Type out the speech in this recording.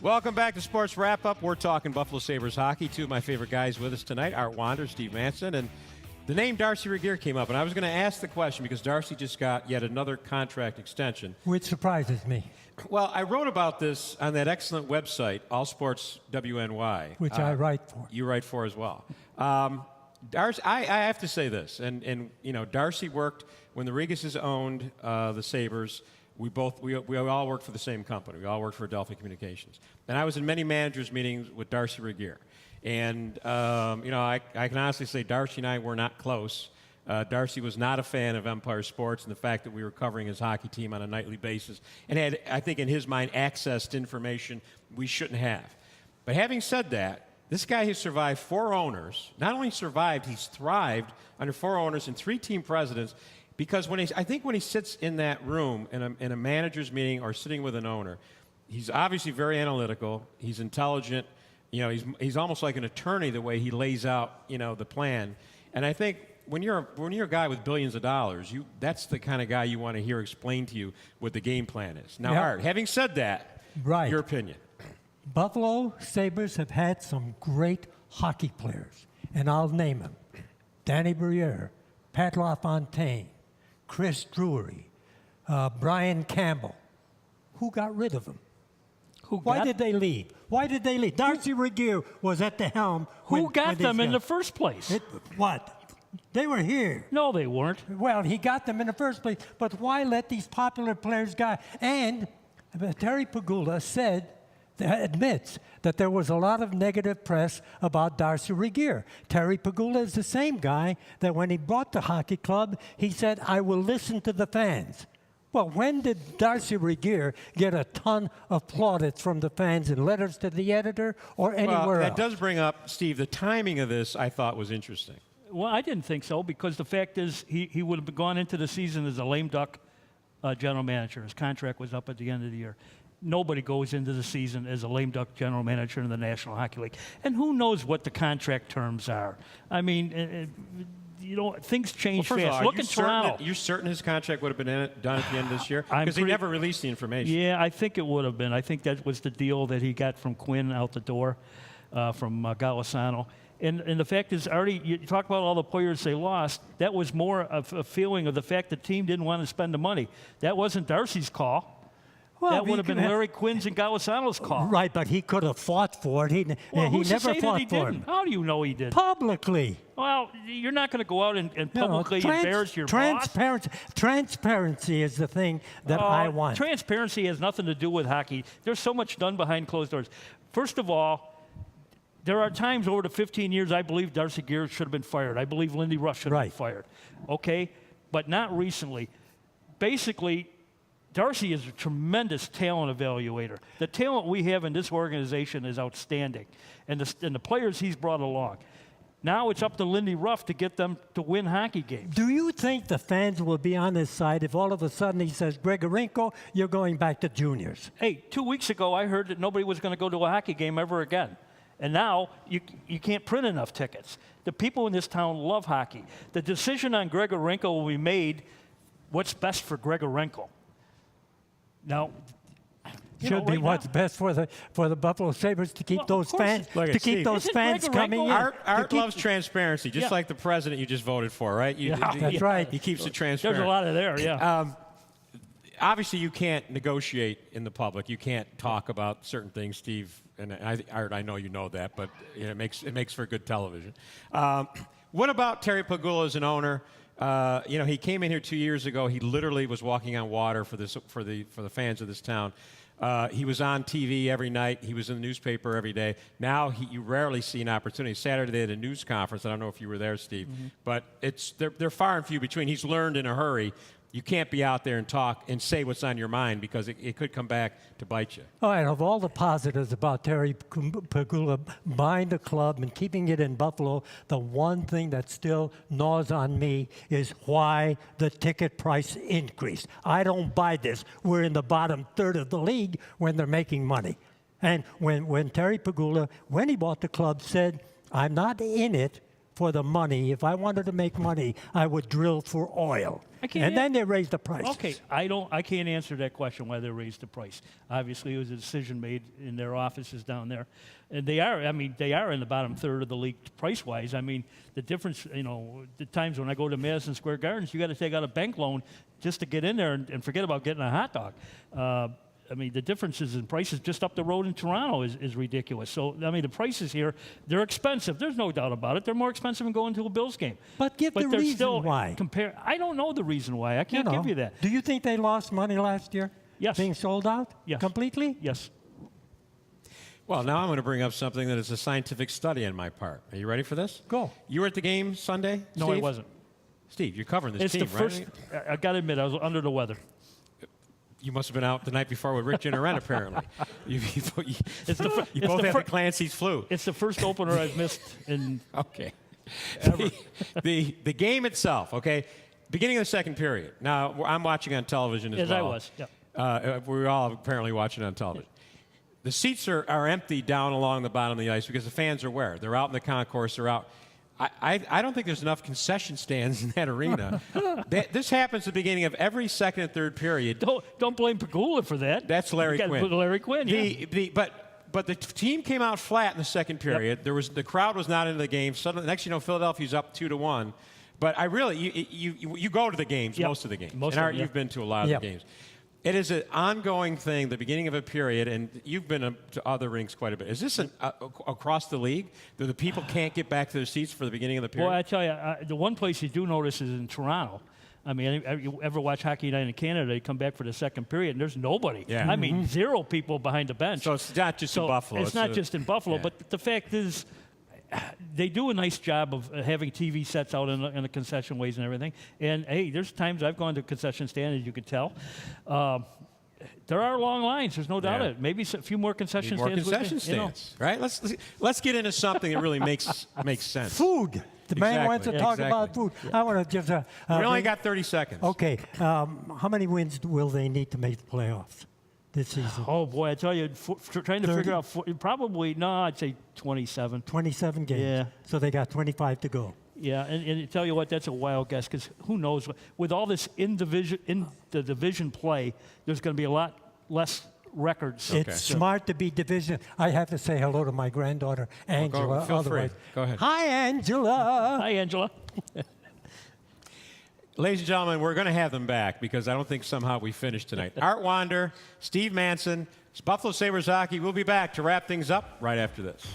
Welcome back to Sports Wrap-Up. We're talking Buffalo Sabres hockey. Two of my favorite guys with us tonight, Art Wander, Steve Manson, and the name Darcy Regier came up. And I was going to ask the question because Darcy just got yet another contract extension. Which surprises me. Well, I wrote about this on that excellent website, All Sports WNY. Which I write for. You write for as well. Darcy, I have to say this, and you know, Darcy worked when the Regises owned the Sabres. We all worked for the same company. We all worked for Adelphia Communications. And I was in many managers' meetings with Darcy Regier. And, you know, I can honestly say Darcy and I were not close. Darcy was not a fan of Empire Sports and the fact that we were covering his hockey team on a nightly basis and had, I think, in his mind, access to information we shouldn't have. But having said that, this guy has survived 4 owners. Not only survived, he's thrived under 4 owners and 3 team presidents. Because I think when he sits in that room in a manager's meeting or sitting with an owner, he's obviously very analytical. He's intelligent. You know, he's almost like an attorney the way he lays out, you know, the plan. And I think when you're a guy with billions of dollars, that's the kind of guy you want to hear explain to you what the game plan is. Now, Art, having said that, your opinion. Buffalo Sabres have had some great hockey players, and I'll name them: Danny Briere, Pat LaFontaine, Chris Drury, Brian Campbell. Who got rid of them? Why did they leave? Why did they leave? Darcy Regier was at the helm. Who got them in the first place? What? They were here. No, they weren't. Well, he got them in the first place, but why let these popular players go? And Terry Pegula admits that there was a lot of negative press about Darcy Regier. Terry Pegula is the same guy that when he bought the hockey club, he said, I will listen to the fans. Well, when did Darcy Regier get a ton of plaudits from the fans in letters to the editor or anywhere else? That does bring up, Steve, the timing of this I thought was interesting. Well, I didn't think so because the fact is he would have gone into the season as a lame duck general manager. His contract was up at the end of the year. Nobody goes into the season as a lame duck general manager in the National Hockey League. And who knows what the contract terms are? I mean, you know, things change fast. Look at Toronto. You're certain his contract would have been done at the end of this year? Because he never released the information. Yeah, I think it would have been. I think that was the deal that he got from Quinn out the door, from Golisano. And the fact is, Artie, you talk about all the players they lost. That was more of a feeling of the fact the team didn't want to spend the money. That wasn't Darcy's call. Well, that would have been Larry Quinn's and Golisano's call. Right, but he could have fought for it. He never fought for it. How do you know he did? Publicly. Well, you're not going to go out and publicly embarrass your boss. Transparency is the thing that I want. Transparency has nothing to do with hockey. There's so much done behind closed doors. First of all, there are times over the 15 years I believe Darcy Regier should have been fired. I believe Lindy Ruff should have been fired. Okay? But not recently. Basically, Darcy is a tremendous talent evaluator. The talent we have in this organization is outstanding, and the players he's brought along. Now it's up to Lindy Ruff to get them to win hockey games. Do you think the fans will be on his side if all of a sudden he says, Grigorenko, you're going back to juniors? Hey, 2 weeks ago I heard that nobody was going to go to a hockey game ever again. And now you can't print enough tickets. The people in this town love hockey. The decision on Grigorenko will be made what's best for Grigorenko. Now, should be what's best for the Buffalo Sabres to keep those fans coming in. Art loves transparency, just like the president you just voted for, right? That's right. He keeps it transparent. There's a lot of there, yeah. Obviously, you can't negotiate in the public. You can't talk about certain things, Steve. And Art, I know you know that, but you know, it makes for good television. What about Terry Pegula as an owner? You know, he came in here 2 years ago. He literally was walking on water for the fans of this town. He was on TV every night. He was in the newspaper every day. Now you rarely see an opportunity. Saturday they had a news conference. I don't know if you were there, Steve, but they're far and few between. He's learned in a hurry. You can't be out there and talk and say what's on your mind because it could come back to bite you. Oh, and of all the positives about Terry Pegula buying the club and keeping it in Buffalo, the one thing that still gnaws on me is why the ticket price increased. I don't buy this. We're in the bottom third of the league when they're making money. And when Terry Pegula, when he bought the club, said, I'm not in it for the money. If I wanted to make money, I would drill for oil. And then they raised the price. Okay, I can't answer that question why they raised the price. Obviously, it was a decision made in their offices down there. And they are in the bottom third of the league price-wise. I mean, the difference, the times when I go to Madison Square Gardens, you got to take out a bank loan just to get in there and forget about getting a hot dog. I mean, the differences in prices just up the road in Toronto is ridiculous. So, I mean, the prices here, they're expensive. There's no doubt about it. They're more expensive than going to a Bills game. But give the reason still why. I don't know the reason why. I can't give you that. Do you think they lost money last year? Yes. Being sold out? Yes. Completely? Yes. Well, now I'm going to bring up something that is a scientific study on my part. Are you ready for this? Go. You were at the game Sunday, No, Steve? I wasn't. Steve, you're covering this It's team, the first. right? I got to admit, I was under the weather. You must have been out the night before with Rick Ginnerent, apparently. You both have the Clancy's flu. It's the first opener I've missed in Okay. ever. The game itself, okay? Beginning of the second period. Now, I'm watching on television as As well. I was, yeah. We're all apparently watching on television. The seats are empty down along the bottom of the ice because the fans are where? They're out in the concourse. They're out. I don't think there's enough concession stands in that arena. This happens at the beginning of every second and third period. Don't blame Pagula for that. That's Larry You Quinn. gotta put Larry Quinn, yeah. But the team came out flat in the second period. Yep. The crowd was not into the game. Suddenly, next you know, Philadelphia's up 2-1. But you go to the games, Yep. most of the games. Most and of Art, them, yeah. you've been to a lot of Yep. the games. It is an ongoing thing, the beginning of a period, and you've been to other rinks quite a bit. Is this across the league that the people can't get back to their seats for the beginning of the period? Well, I tell you, the one place you do notice is in Toronto. I mean, you ever watch Hockey Night in Canada? They come back for the second period, and there's nobody. Yeah. I mean, zero people behind the bench. So it's not just in Buffalo. It's not just in Buffalo, yeah. but the fact is, they do a nice job of having TV sets out in the concession ways and everything. And, hey, there's times I've gone to a concession stand, as you can tell. There are long lines. There's no doubt Yeah. it. Maybe a few more concession More stands. concession stands, right? Let's get into something that really makes sense. Food. The man wants to talk about food. I want to just. We only got 30 seconds. Okay. How many wins will they need to make the playoffs this season? Oh, boy, I tell you, trying to 30? figure out, probably, no, I'd say 27. 27 games. Yeah. So they got 25 to go. Yeah, and tell you what, that's a wild guess because who knows? With all this in the division play, there's going to be a lot less records. It's smart to be division. I have to say hello to my granddaughter, Angela. feel free. otherwise- Go ahead. Hi, Angela. Hi, Angela. Ladies and gentlemen, we're going to have them back because I don't think somehow we finished tonight. Art Wander, Steve Manson, Buffalo Sabres hockey. We'll be back to wrap things up right after this.